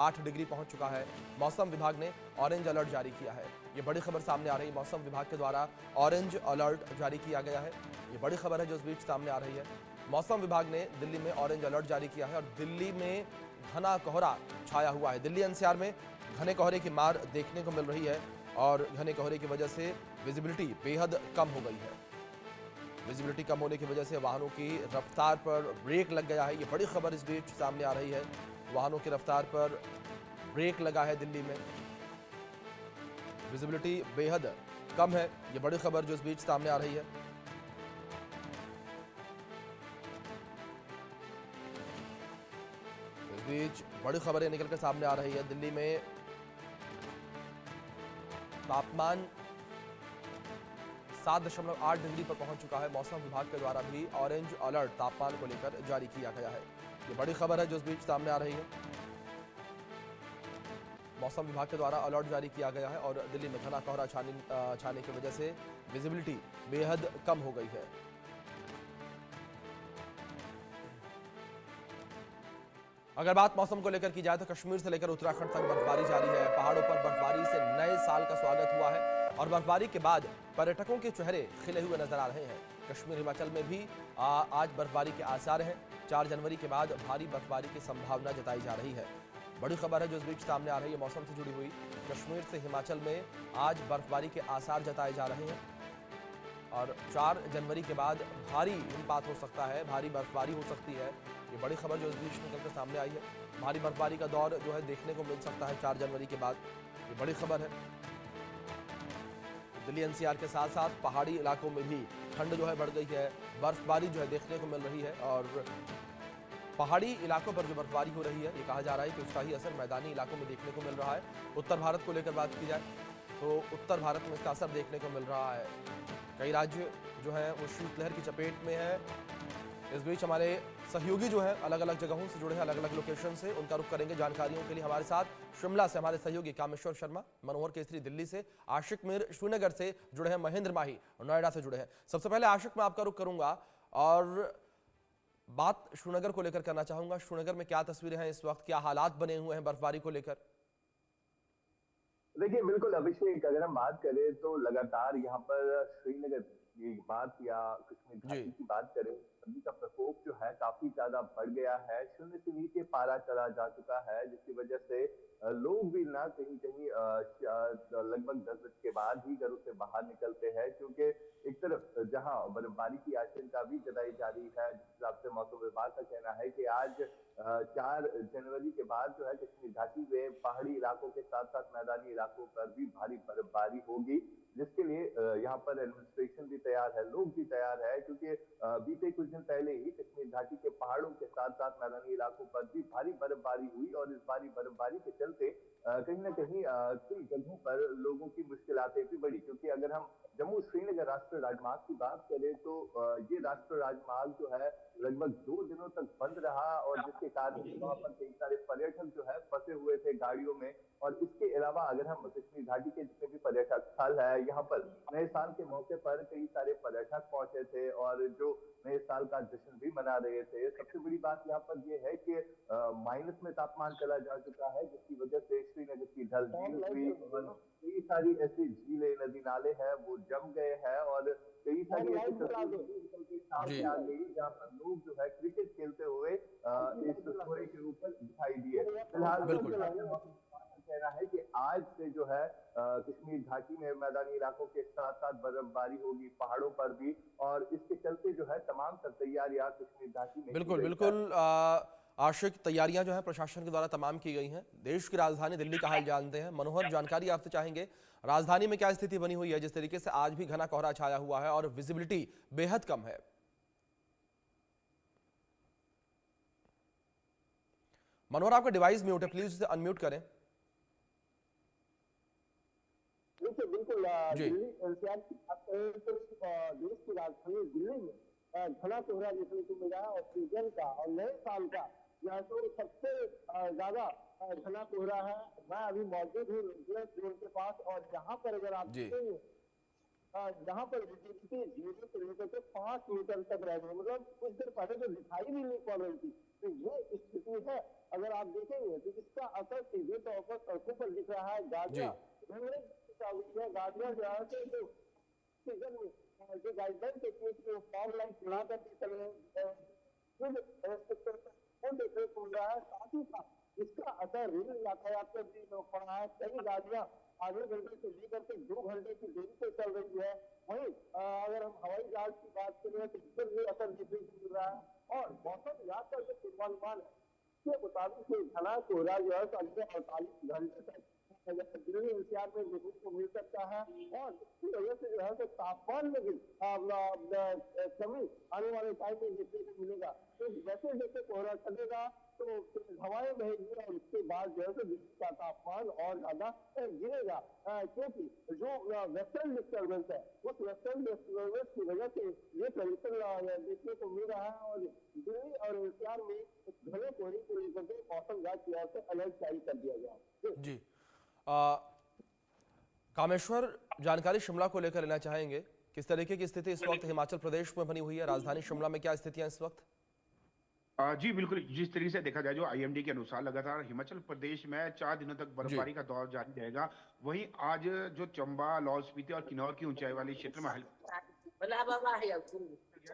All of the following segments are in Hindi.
8 डिग्री पहुंच चुका है। मौसम विभाग ने ऑरेंज अलर्ट जारी किया है। ये बड़ी खबर सामने आ रही है, मौसम विभाग के द्वारा ऑरेंज अलर्ट जारी किया गया है। ये बड़ी खबर है जो इस बीच सामने आ रही है। मौसम विभाग ने दिल्ली में ऑरेंज अलर्ट जारी किया है और दिल्ली में घना कोहरा छाया हुआ है। दिल्ली एनसीआर में घने कोहरे की मार देखने को मिल रही है और घने कोहरे की वजह से विजिबिलिटी बेहद कम हो गई है। विजिबिलिटी कम होने की वजह से वाहनों की रफ्तार पर ब्रेक लग गया है। ये बड़ी खबर इस बीच सामने आ रही है। वाहनों की रफ्तार पर ब्रेक लगा है दिल्ली में, विजिबिलिटी बेहद कम है। ये बड़ी खबर जो इस बीच सामने आ रही है। इस बीच बड़ी खबरें निकलकर सामने आ रही है। दिल्ली में तापमान 7.8 डिग्री पर पहुंच चुका है। मौसम विभाग के द्वारा भी ऑरेंज अलर्ट तापमान को लेकर जारी किया गया है। ये बड़ी खबर है जो इस बीच सामने आ रही है। मौसम विभाग के द्वारा अलर्ट जारी किया गया है और दिल्ली में घना कोहरा छाने की वजह से विजिबिलिटी बेहद कम हो गई है। अगर बात मौसम को लेकर की जाए तो कश्मीर से लेकर उत्तराखंड तक बर्फबारी जारी है। पहाड़ों पर बर्फबारी से नए साल का स्वागत हुआ है और बर्फबारी के बाद पर्यटकों के चेहरे खिले हुए नजर आ रहे हैं। कश्मीर हिमाचल में भी आज बर्फबारी के आसार हैं। 4 जनवरी के बाद भारी बर्फबारी की संभावना जताई जा रही है। बड़ी खबर है जो इस बीच सामने आ रही है मौसम से जुड़ी हुई। कश्मीर से हिमाचल में आज बर्फबारी के आसार जताए जा रहे हैं और 4 जनवरी के बाद भारी हिमपात हो सकता है, भारी बर्फबारी हो सकती है। ये बड़ी खबर जो इस बीच निकलकर सामने आई है। भारी बर्फबारी का दौर जो है देखने को मिल सकता है 4 जनवरी के बाद। ये बड़ी खबर है। दिल्ली एनसीआर के साथ साथ पहाड़ी इलाकों में भी ठंड जो है बढ़ गई है। बर्फबारी जो है देखने को मिल रही है और पहाड़ी इलाकों पर जो बर्फबारी हो रही है ये कहा जा रहा है कि उसका ही असर मैदानी इलाकों में देखने को मिल रहा है। उत्तर भारत को लेकर बात की जाए तो उत्तर भारत में इसका असर देखने को मिल रहा है। कई राज्य जो है वो शीतलहर की चपेट में है। इस बीच हमारे सहयोगी जो है अलग अलग जगहों से जुड़े हैं, अलग अलग लोकेशन से, उनका रुख करेंगे जानकारियों के लिए। हमारे साथ शिमला से हमारे सहयोगी कामेश्वर शर्मा, मनोहर केसरी दिल्ली से, आशिक मीर श्रीनगर से जुड़े हैं, महेंद्र माही नोएडा से जुड़े हैं। सबसे पहले आशिक मैं आपका रुख करूंगा और बात श्रीनगर को लेकर करना चाहूंगा। श्रीनगर में क्या तस्वीरें हैं इस वक्त, क्या हालात बने हुए हैं बर्फबारी को लेकर? देखिए बिल्कुल अभिषेक, अगर हम बात करें तो लगातार यहाँ पर श्रीनगर की बात या कश्मीर जी। घाटी की बात करें, सर्दी का प्रकोप जो है काफी ज्यादा बढ़ गया है। शून्य से नीचे पारा चला जा चुका है, जिसकी वजह से लोग भी ना कहीं कहीं लगभग 10 बजे के बाद ही घरों से बाहर निकलते हैं, क्योंकि एक तरफ जहां बर्फबारी की आशंका भी जताई जा रही है, जिस हिसाब से मौसम विभाग का कहना है कि आज 4 जनवरी के बाद जो है कश्मीर घाटी में पहाड़ी इलाकों के साथ साथ मैदानी इलाकों पर भी भारी बर्फबारी होगी, जिसके लिए यहाँ पर एडमिनिस्ट्रेशन भी तैयार है, लोग भी तैयार है, क्योंकि बीते कुछ दिन पहले ही कश्मीर घाटी के पहाड़ों के साथ साथ मैदानी इलाकों पर भी भारी बर्फबारी हुई और इस भारी बर्फबारी के चलते कहीं ना कहीं कई जगहों पर लोगों की मुश्किलातें भी बढ़ी, क्योंकि अगर हम जम्मू श्रीनगर राष्ट्रीय राजमार्ग की बात करें तो ये राष्ट्रीय राजमार्ग जो है लगभग 2 दिनों तक बंद रहा और जिसके कारण वहां पर कई सारे पर्यटक जो है फंसे हुए थे गाड़ियों में। और इसके अलावा अगर हम कश्मीर घाटी के जितने भी पर्यटक स्थल है, यहाँ पर नए साल के मौके पर कई सारे पर्यटक पहुंचे थे और जो नए साल का जश्न भी मना रहे थे। सबसे बड़ी बात यहाँ पर यह है कि माइनस में तापमान चला जा चुका है, जिसकी वजह से श्रीनगर की ढल झील हुई और कई सारी ऐसी झीलें नदी नाले हैं वो जम गए हैं और कई सारी ऐसी तस्वीरें सामने आ गई जहाँ पर लोग जो है क्रिकेट खेलते हुए इस कोहरे के ऊपर दिखाई दिए। फिलहाल बिल्कुल। कहना है कि आज से जो है कश्मीर घाटी में मैदानी इलाकों के साथ साथ बर्फबारी होगी पहाड़ों पर भी, और इसके चलते जो है तमाम तर तैयारियां कश्मीर घाटी में बिल्कुल बिल्कुल आशिक, तैयारियां जो है प्रशासन के द्वारा तमाम की गई हैं। देश की राजधानी दिल्ली का हाल जानते हैं। मनोहर, जानकारी आपसे चाहेंगे, राजधानी में क्या स्थिति बनी हुई है जिस तरीके से आज भी घना कोहरा छाया हुआ है और विजिबिलिटी बेहद कम है? मनोहर, आपका डिवाइस म्यूट है, प्लीज उसे अनम्यूट करें। देखिए बिल्कुल जी। दिल्ली एनसीआर की बात करें तो देश की राजधानी दिल्ली में घना कोहरा देखने को मिला है और सीजन का और नए साल का यहाँ तो सबसे ज्यादा घना कोहरा है। मैं अभी मौजूद हूँ जोन के पास और यहाँ पर अगर आप जी। देखेंगे यहाँ पर विजिबिलिटी 0 से लेकर के 5 मीटर तक रह गई, मतलब कुछ देर पहले तो दिखाई भी नहीं पड़ रही थी। तो ये स्थिति है। अगर आप देखेंगे तो इसका असर सीधे तौर पर सड़कों पर दिख रहा है। जी गाड़ियां जो है जो सीजन में जो गाइडलाइन देती है कि फॉर्म लाइन बना करके चले वो देखने को मिल रहा है। साथ ही साथ इसका असर रेल यातायात पर भी पड़ा है। कई गाड़ियां आधे घंटे से लेकर के 2 घंटे की देरी से चल रही है। वहीं अगर हम हवाई जहाज की बात करें तो इस पर भी असर देखने को मिल रहा है। और मौसम विभाग का जो पूर्वानुमान है के मुताबिक घना कोहरा जो है अगले 48 घंटे तक दिल्ली एनसीआर में देखने को मिल सकता है। और इसकी वजह से जो है तो तापमान में भी कमी आने वाले टाइम में देखने को मिलेगा। तो जैसे जैसे कोहरा चलेगा तो हवाएं बहेगी और उसके बाद जो है तो दिल्ली का तापमान और ज्यादा गिरेगा। क्योंकि जो वेस्टर्न डिस्टर्बेंस है उस वेस्टर्न डिस्टर्बेंस की वजह से ये कंडीशन देखने को मिल रहा है। और दिल्ली और एनसीआर में घने कोहरे को लेकर के मौसम विभाग की ओर से अलर्ट जारी कर दिया गया। जी कामेश्वर, जानकारी शिमला को लेकर लेना चाहेंगे। किस तरीके की स्थिति इस वक्त हिमाचल प्रदेश में बनी हुई है? राजधानी शिमला में क्या स्थितियां इस वक्त? जी बिल्कुल, जिस तरीके से देखा जाए जो आईएमडी के अनुसार लगातार हिमाचल प्रदेश में 4 दिनों तक बर्फबारी का दौर जारी रहेगा। वहीं आज जो चंबा, लाहौल स्पीति और किन्नौर की ऊंचाई वाले क्षेत्र में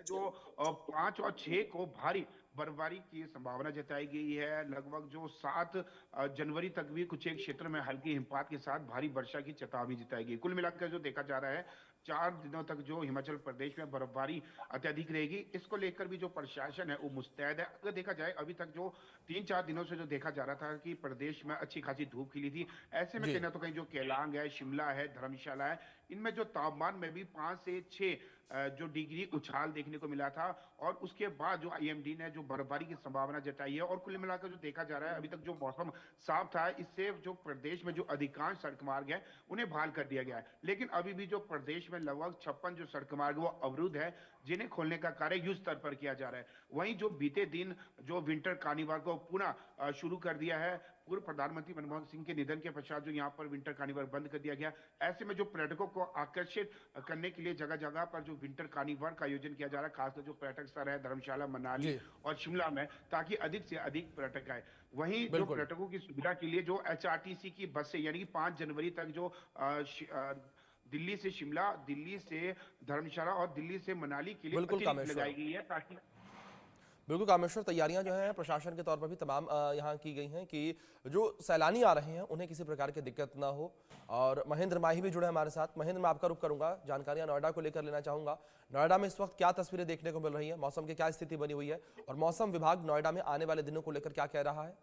जो 5 और 6 को भारी बर्फबारी की संभावना जताई गई है। लगभग जो 7 जनवरी तक भी कुछ एक क्षेत्र में हल्की हिमपात के साथ भारी वर्षा की चेतावनी जताई गई। कुल मिलाकर जो देखा जा रहा है 4 दिनों तक जो हिमाचल प्रदेश में बर्फबारी अत्यधिक रहेगी। इसको लेकर भी जो प्रशासन है वो मुस्तैद है। अगर देखा जाए अभी तक जो 3-4 दिनों से जो देखा जा रहा था कि प्रदेश में अच्छी खासी धूप खिली थी, ऐसे में कहीं ना तो कहीं जो केलांग है, शिमला है, धर्मशाला है, इनमें जो तापमान में भी 5 से 6 जो डिग्री उछाल देखने को मिला था। और उसके बाद जो आईएमडी ने जो बर्फबारी की संभावना जताई है और कुल मिलाकर जो देखा जा रहा है अभी तक जो मौसम साफ था, इससे जो प्रदेश में जो अधिकांश सड़क मार्ग है उन्हें बहाल कर दिया गया है। लेकिन अभी भी जो प्रदेश में लगभग 56 जो सड़क मार्ग वो अवरुद्ध है, जिन्हें खोलने का कार्य युद्ध स्तर पर किया जा रहा है। वहीं जो बीते दिन जो विंटर कार्निवाल को पुनः शुरू कर दिया है, पूर्व प्रधानमंत्री मनमोहन सिंह के निधन के पश्चात जो यहाँ पर विंटर कार्निवल बंद कर दिया गया। ऐसे में जो पर्यटकों को आकर्षित करने के लिए जगह जगह पर जो विंटर कार्निवल का आयोजन किया जा रहा है, खासकर जो पर्यटक स्थल है धर्मशाला, मनाली और शिमला में, ताकि अधिक से अधिक पर्यटक आए। वहीं जो पर्यटकों की सुविधा के लिए जो एचआरटीसी की बसें यानी कि 5 जनवरी तक जो दिल्ली से शिमला, दिल्ली से धर्मशाला और दिल्ली से मनाली के लिए लगाई गई है ताकि बिल्कुल कामेश्वर, तैयारियां जो हैं प्रशासन के तौर पर भी तमाम यहाँ की गई हैं कि जो सैलानी आ रहे हैं उन्हें किसी प्रकार की दिक्कत ना हो। और महेंद्र माही भी जुड़े हमारे साथ। महेंद्र, मैं आपका रुख करूंगा, जानकारियां नोएडा को लेकर लेना चाहूंगा। नोएडा में इस वक्त क्या तस्वीरें देखने को मिल रही है, मौसम की क्या स्थिति बनी हुई है और मौसम विभाग नोएडा में आने वाले दिनों को लेकर क्या कह रहा है?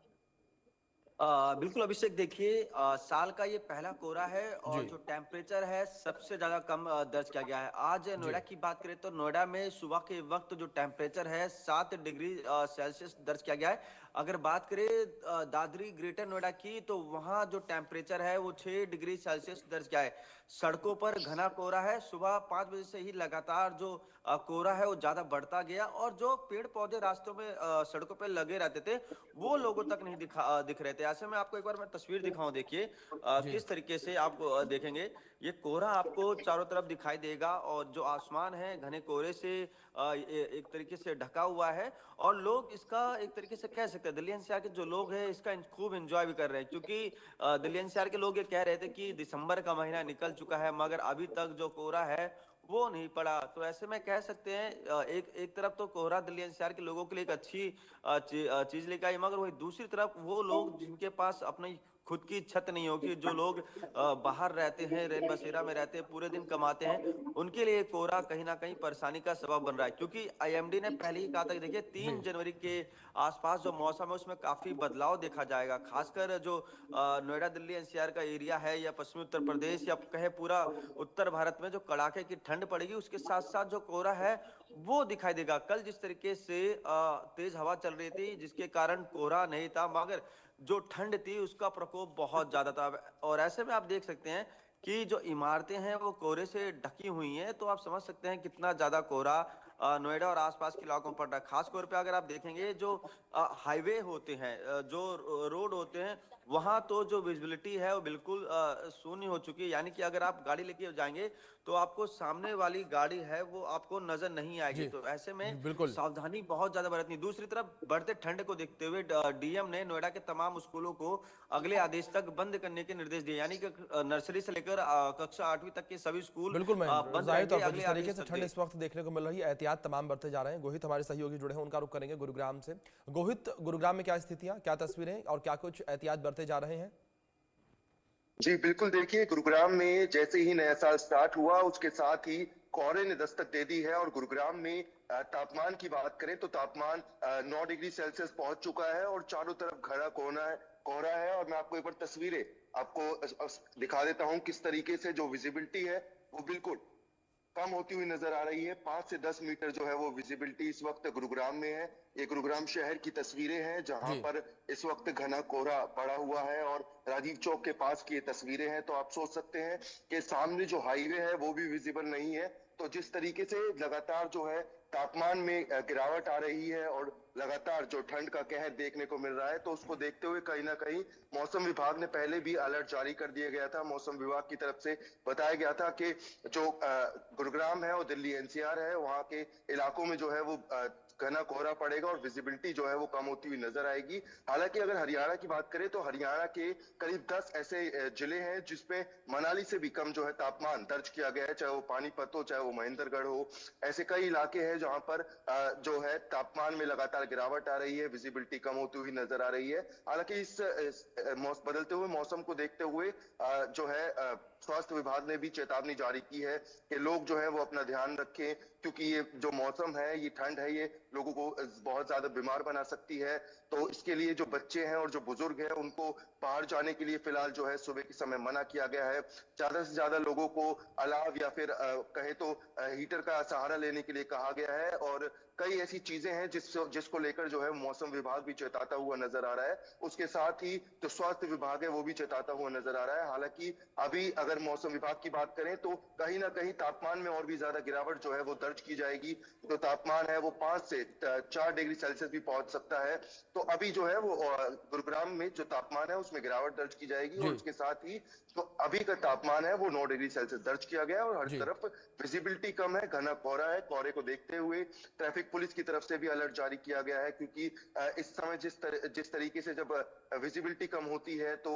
बिल्कुल अभिषेक, देखिए साल का ये पहला कोहरा है और जो टेम्परेचर है सबसे ज्यादा कम दर्ज किया गया है। आज नोएडा की बात करें तो नोएडा में सुबह के वक्त जो टेम्परेचर है 7 डिग्री सेल्सियस दर्ज किया गया है। अगर बात करें दादरी ग्रेटर नोएडा की तो वहां जो टेम्परेचर है वो 6 डिग्री सेल्सियस दर्ज किया है। सड़कों पर घना कोहरा है। सुबह 5 बजे से ही लगातार जो कोहरा है वो ज्यादा बढ़ता गया और जो पेड़ पौधे रास्तों में सड़कों पर लगे रहते थे वो लोगों तक नहीं दिख रहे थे। ऐसे में आपको एक बार मैं तस्वीर दिखाऊं, देखिए किस तरीके से आप देखेंगे ये कोहरा आपको चारों तरफ दिखाई देगा और जो आसमान है घने कोहरे से एक तरीके से ढका हुआ है। और लोग इसका एक तरीके से कह सकते हैं, दिल्ली एनसीआर के जो लोग हैं इसका खूब एंजॉय भी कर रहे हैं, क्योंकि दिल्ली एनसीआर के लोग ये कह रहे थे कि दिसंबर का महीना निकल चुका है मगर अभी तक जो कोहरा है वो नहीं पड़ा। तो ऐसे में कह सकते हैं एक तरफ तो कोहरा दिल्ली एनसीआर के लोगों के लिए एक अच्छी चीज लेकर आई, मगर वही दूसरी तरफ वो लोग जिनके पास अपनी खुद की छत नहीं होगी, जो लोग बाहर रहते हैं, रेल बसेरा में रहते हैं, पूरे दिन कमाते हैं, उनके लिए कोहरा कहीं ना कहीं परेशानी का सबब बन रहा है। क्योंकि आईएमडी ने पहले ही कहा था कि देखिए 3 जनवरी के आसपास जो मौसम है उसमें काफी बदलाव देखा जाएगा। खासकर जो नोएडा दिल्ली एनसीआर का एरिया है या पश्चिमी उत्तर प्रदेश या कहे पूरा उत्तर भारत में जो कड़ाके की ठंड पड़ेगी, उसके साथ साथ जो कोहरा है वो दिखाई देगा। कल जिस तरीके से तेज हवा चल रही थी जिसके कारण कोहरा नहीं था, मगर जो ठंड थी उसका प्रकोप बहुत ज्यादा था। और ऐसे में आप देख सकते हैं कि जो इमारतें हैं वो कोहरे से ढकी हुई हैं, तो आप समझ सकते हैं कितना ज्यादा कोहरा नोएडा और आसपास के इलाकों पर खास तौर पे अगर आप देखेंगे जो हाईवे होते हैं, जो रोड होते हैं, वहां तो जो विजिबिलिटी है वो बिल्कुल शून्य हो चुकी है। यानी कि अगर आप गाड़ी लेके जाएंगे तो आपको सामने वाली गाड़ी है वो आपको नजर नहीं आएगी। जी, तो ऐसे में बिल्कुल। सावधानी बहुत ज्यादा बरतनी। दूसरी तरफ बढ़ते ठंड को देखते हुए डीएम ने नोएडा के तमाम स्कूलों को अगले आदेश तक बंद करने के निर्देश दिए। यानी कि नर्सरी से लेकर कक्षा 8वीं तक के सभी स्कूल बिल्कुल महेंद्र, बंद जाहिर रहेंगे तौर पर अगले जिस तरीके आदेश से तक ठंड दे। इस वक्त देखने को मिल रही है, एहतियात तमाम बरते जा रहे हैं। गोहित हमारे सहयोगी जुड़े हैं, उनका रुख करेंगे गुरुग्राम से। गोहित, गुरुग्राम में क्या स्थितियां, क्या तस्वीरें और क्या कुछ एहतियात बरते जा रहे हैं? जी बिल्कुल, देखिए गुरुग्राम में जैसे ही नया साल स्टार्ट हुआ उसके साथ ही कोहरे ने दस्तक दे दी है और गुरुग्राम में तापमान की बात करें तो तापमान 9 डिग्री सेल्सियस पहुंच चुका है और चारों तरफ घना कोहरा है। और मैं आपको एक बार तस्वीरें आपको दिखा देता हूं किस तरीके से जो विजिबिलिटी है वो बिल्कुल कम होती हुई नजर आ रही है। 5 से 10 मीटर जो है वो विजिबिलिटी इस वक्त गुरुग्राम में है। ये गुरुग्राम शहर की तस्वीरें हैं जहां जी, पर इस वक्त घना कोहरा पड़ा हुआ है और राजीव चौक के पास की ये तस्वीरें हैं। तो आप सोच सकते हैं कि सामने जो हाईवे है वो भी विजिबल नहीं है। तो जिस तरीके से लगातार जो है तापमान में गिरावट आ रही है और लगातार जो ठंड का कहर देखने को मिल रहा है, तो उसको देखते हुए कहीं ना कहीं मौसम विभाग ने पहले भी अलर्ट जारी कर दिया गया था। मौसम विभाग की तरफ से बताया गया था कि जो गुरुग्राम है और दिल्ली एनसीआर है, वहां के इलाकों में जो है वो घना कोहरा पड़ेगा और विजिबिलिटी जो है वो कम होती हुई नजर आएगी। हालांकि अगर हरियाणा की बात करें तो हरियाणा के करीब 10 ऐसे जिले हैं जिसमें मनाली से भी कम जो है तापमान दर्ज किया गया है, चाहे वो पानीपत हो, चाहे वो महेंद्रगढ़ हो। ऐसे कई इलाके हैं जहां पर जो है तापमान में लगातार गिरावट आ रही है, विजिबिलिटी कम होती हुई नजर आ रही है। हालांकि इस बदलते हुए मौसम को देखते हुए जो है स्वास्थ्य विभाग ने भी चेतावनी जारी की है कि लोग जो है वो अपना ध्यान रखें, क्योंकि ये जो मौसम है, ये ठंड है, ये लोगों को बहुत ज्यादा बीमार बना सकती है। तो इसके लिए जो बच्चे हैं और जो बुजुर्ग हैं उनको बाहर जाने के लिए फिलहाल जो है सुबह के समय मना किया गया है। ज्यादा से ज्यादा लोगों को अलाव या फिर कहे तो हीटर का सहारा लेने के लिए कहा गया है। और कई ऐसी चीजें हैं जिसको लेकर जो है मौसम विभाग भी चेताता हुआ नजर आ रहा है। उसके साथ ही जो स्वास्थ्य विभाग है वो भी चेताता हुआ नजर आ रहा है। हालांकि अभी अगर मौसम विभाग की बात करें तो कहीं ना कहीं तापमान में और भी ज्यादा गिरावट जो है वो दर्ज की जाएगी। जो तापमान है वो 5 से 4 डिग्री सेल्सियस भी पहुंच सकता है। तो अभी जो है वो गुरुग्राम में जो तापमान है उसमें गिरावट दर्ज की जाएगी जी, और उसके साथ ही जो अभी का तापमान है वो 9 डिग्री सेल्सियस दर्ज किया गया है और हर जी, तरफ विजिबिलिटी कम है, घना कोहरा है। कोहरे को देखते हुए ट्रैफिक पुलिस की तरफ से भी अलर्ट जारी किया गया है, क्योंकि इस समय जिस तरीके से जब विजिबिलिटी कम होती है तो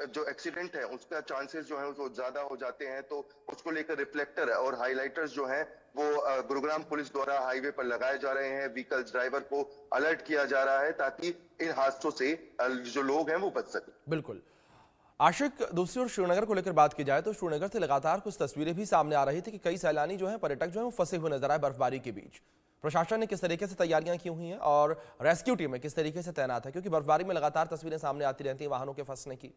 जो एक्सीडेंट है उसका चांसेस जो है वो ज्यादा हो जाते हैं। तो उसको लेकर रिफ्लेक्टर और हाइलाइटर्स जो है वो गुरुग्राम पुलिस द्वारा हाईवे पर लगाए जा रहे हैं। व्हीकल्स ड्राइवर को अलर्ट किया जा रहा है ताकि इन हादसों से जो लोग हैं वो बच सके। बिल्कुल। आशिक, दूसरी ओर श्रीनगर को लेकर बात की जाए तो श्रीनगर से लगातार कुछ तस्वीरें भी सामने आ रही थी कि कई सैलानी जो हैं, पर्यटक जो हैं, वो फंसे हुए नजर आए बर्फबारी के बीच। प्रशासन ने किस तरीके से तैयारियां की हुई हैं और रेस्क्यू टीमें किस तरीके से तैनात है, क्योंकि बर्फबारी में लगातार तस्वीरें सामने आती रहती हैं वाहनों के फंसने की।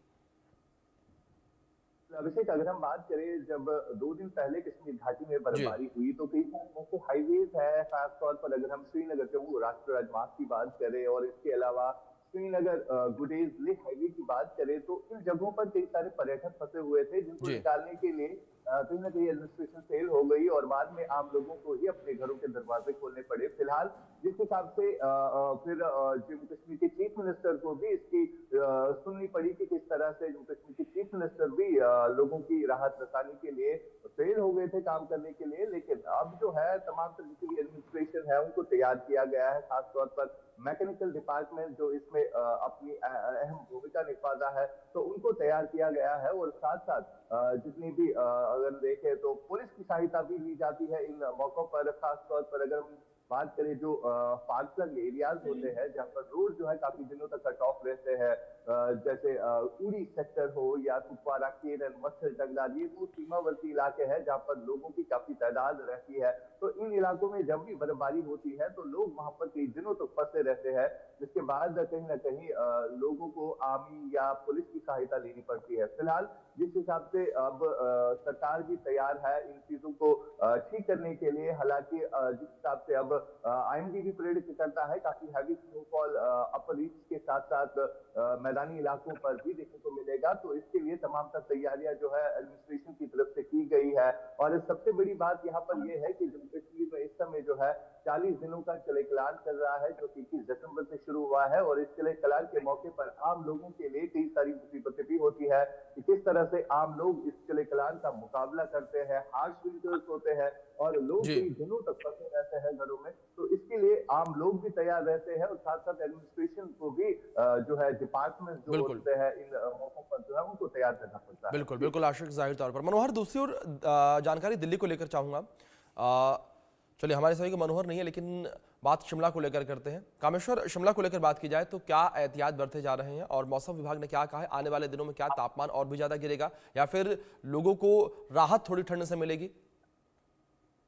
अभिषेक, अगर हम बात करें, जब 2 दिन पहले कश्मीर घाटी में जी, बर्फबारी हुई तो कई सारे ऐसे हाईवेज है, खासतौर पर अगर हम श्रीनगर के वो राष्ट्रीय राजमार्ग की बात करें और इसके अलावा श्रीनगर गुडेज लेह हाईवे की बात करें, तो इन जगहों पर कई सारे पर्यटक फंसे हुए थे जिनको जी, निकालने के लिए कहीं ना कहीं एडमिनिस्ट्रेशन फेल हो गई और बाद में आम लोगों को ही अपने घरों के दरवाजे खोलने पड़े। फिलहाल जिस हिसाब से फिर जम्मू कश्मीर के चीफ मिनिस्टर को भी इसकी सुननी पड़ी कि किस तरह से जम्मू कश्मीर के चीफ मिनिस्टर भी लोगों की राहत रसानी के लिए फेल हो गए थे काम करने के लिए। लेकिन अब जो है तमाम तरह की एडमिनिस्ट्रेशन है उनको तैयार किया गया है, खासतौर पर मैकेनिकल डिपार्टमेंट जो इसमें अपनी अहम भूमिका निभा है तो उनको तैयार किया गया है। और साथ साथ जितनी भी अगर देखें तो पुलिस की सहायता भी ली जाती है इन मौकों पर। खासतौर पर अगर हम बात करें जो फागजंग एरियाज होते हैं जहाँ पर रोड जो है काफी दिनों तक कट ऑफ रहते हैं, जैसे उरी सेक्टर हो या कुपवारा केरन मत्सर जंगलाल, ये वो सीमावर्ती इलाके हैं जहाँ पर लोगों की काफी तादाद रहती है। तो इन इलाकों में जब भी बर्फबारी होती है तो लोग वहां पर कई दिनों तक फंसे रहते हैं, जिसके बाद कहीं ना कहीं लोगों को आर्मी या पुलिस की सहायता लेनी पड़ती है। फिलहाल जिस हिसाब से अब सरकार भी तैयार है इन चीजों को ठीक करने के लिए, हालांकि जिस हिसाब से अब आईएमडी भी प्रेडिक्ट करता है काफी हैवी स्नोफॉल अपर रीच के साथ साथ मैदानी इलाकों पर भी देखने को मिलेगा। तो इसके लिए तमाम तर तैयारियां जो है एडमिनिस्ट्रेशन की तरफ से की गई है। और सबसे बड़ी बात यहाँ पर यह है कि जम्मू कश्मीर में इस समय जो है 40 दिनों का चले कलान चल रहा है, जो 21 दिसंबर से शुरू हुआ है। और इस चले कलान के मौके पर आम लोगों के लिए कई सारी मुसीबतें भी होती है कि किस तरह से आम लोग इस चले कलान का मुकाबला करते हैं, हार्श विंटर्स होते हैं और लोग कई दिनों तक फंसे रहते हैं घरों में। तो इसके लिए आम लोग भी तैयार रहते हैं और साथ साथ एडमिनिस्ट्रेशन को भी जो है डिपार्टमेंट जो होते हैं इन मौकों पर जो है उनको तैयार करना पड़ता है। बिल्कुल बिल्कुल आशिक, जाहिर तौर पर। मनोहर, दूसरी ओर जानकारी दिल्ली को लेकर चाहूंगा। चलिए, हमारे सभी को मनोहर नहीं है, लेकिन बात शिमला को लेकर करते हैं। कामेश्वर, शिमला को लेकर बात की जाए तो क्या एहतियात बरते जा रहे हैं और मौसम विभाग ने क्या कहा है? आने वाले दिनों में क्या तापमान और भी ज्यादा गिरेगा या फिर लोगों को राहत थोड़ी ठंड से मिलेगी?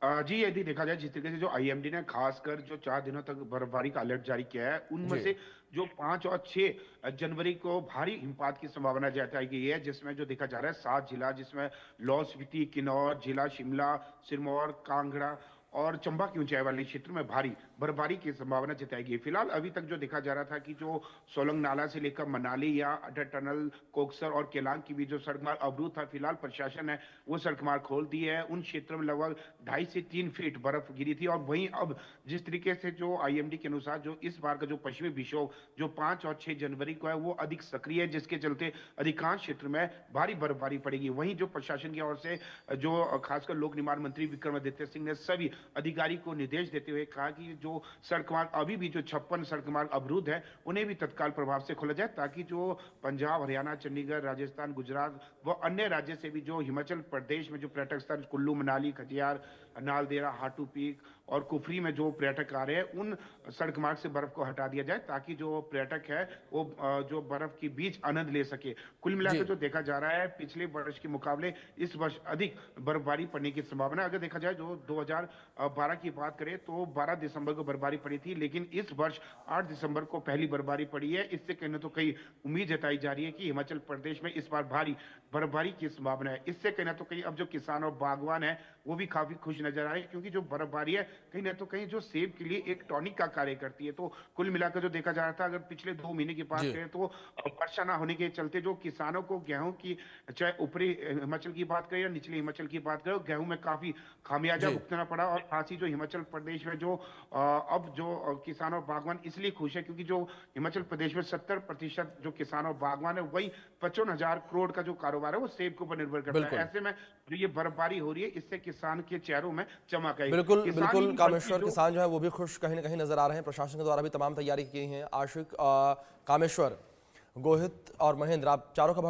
जी, यदि देखा जाए जिस तरीके से जो आईएमडी ने खासकर जो 4 दिनों तक बर्फबारी का अलर्ट जारी किया है, उनमें से जो 5 और 6 जनवरी को भारी हिमपात की संभावना जताई गई है, जिसमें जो देखा जा रहा है 7 जिला, जिसमें लाहौल स्पीति, किन्नौर जिला, शिमला, सिरमौर, कांगड़ा और चंबा की ऊंचाई वाले क्षेत्र में भारी बर्फबारी की संभावना जताई गई है। फिलहाल अभी तक जो देखा जा रहा था कि जो सोलंग नाला से लेकर मनाली या अटल टनल, कोकसर और केलांग की भी जो सड़क मार्ग अवरुद्ध था, फिलहाल प्रशासन ने वो सड़क मार्ग खोल दी है। उन क्षेत्रों में लगभग 2.5 से 3 फीट बर्फ गिरी थी। और वहीं अब जिस तरीके से जो आईएमडी के अनुसार जो इस बार का जो पश्चिमी विक्षोभ जो 5 और 6 जनवरी को है वो अधिक सक्रिय है, जिसके चलते अधिकांश क्षेत्र में भारी बर्फबारी पड़ेगी। वहीं जो प्रशासन की ओर से जो खासकर लोक निर्माण मंत्री विक्रमादित्य सिंह ने सभी अधिकारी को निर्देश देते हुए कहा कि जो सड़क मार्ग अभी भी जो 56 सड़क मार्ग अवरुद्ध है उन्हें भी तत्काल प्रभाव से खोला जाए, ताकि जो पंजाब, हरियाणा, चंडीगढ़, राजस्थान, गुजरात व अन्य राज्य से भी जो हिमाचल प्रदेश में जो पर्यटक स्थल कुल्लू, मनाली, खजियार, नालदेहरा, हाटू पीक और कुफरी में जो पर्यटक आ रहे हैं, उन सड़क मार्ग से बर्फ को हटा दिया जाए, ताकि जो पर्यटक है वो जो बर्फ के बीच आनंद ले सके। कुल मिलाकर जो देखा जा रहा है पिछले वर्ष के मुकाबले इस वर्ष अधिक बर्फबारी पड़ने की संभावना। अगर देखा जाए जो 2012 की बात करें तो 12 दिसंबर को बर्फबारी पड़ी थी, लेकिन इस वर्ष 8 दिसंबर को पहली बर्फबारी पड़ी है। इससे कहने तो कई उम्मीद जताई जा रही है कि हिमाचल प्रदेश में इस बार भारी बर्फबारी की संभावना है। इससे कहना तो कहीं अब जो किसान और बागवान है वो भी काफी खुश नजर आ रहे हैं, क्योंकि जो बर्फबारी है कहीं ना तो कहीं जो सेब के लिए एक टॉनिक का कार्य करती है। तो कुल मिलाकर जो देखा जा रहा था, अगर पिछले 2 महीने की बात करें तो वर्षा ना होने के चलते जो किसानों को गेहूं की, चाहे ऊपरी हिमाचल की बात करें या निचले हिमाचल की बात करें, गेहूं में काफी खामियाजा भुगतना पड़ा। और खास ही जो हिमाचल प्रदेश में जो अब जो किसान और बागवान इसलिए खुश है क्योंकि जो हिमाचल प्रदेश में 70% जो किसान और बागवान है वही 55,000 करोड़ का जो कारोबार है वो सेब के ऊपर निर्भर करता है। ऐसे में जो ये बर्फबारी हो रही है इससे किसान के चेहरों में चमक आई। बिल्कुल बिल्कुल कामेश्वर, किसान जो है वो भी खुश कहीं ना कहीं नजर आ रहे हैं। प्रशासन के द्वारा भी तमाम तैयारी की है। आशिक, कामेश्वर, गोहित और महेंद्र, आप चारों का बहुत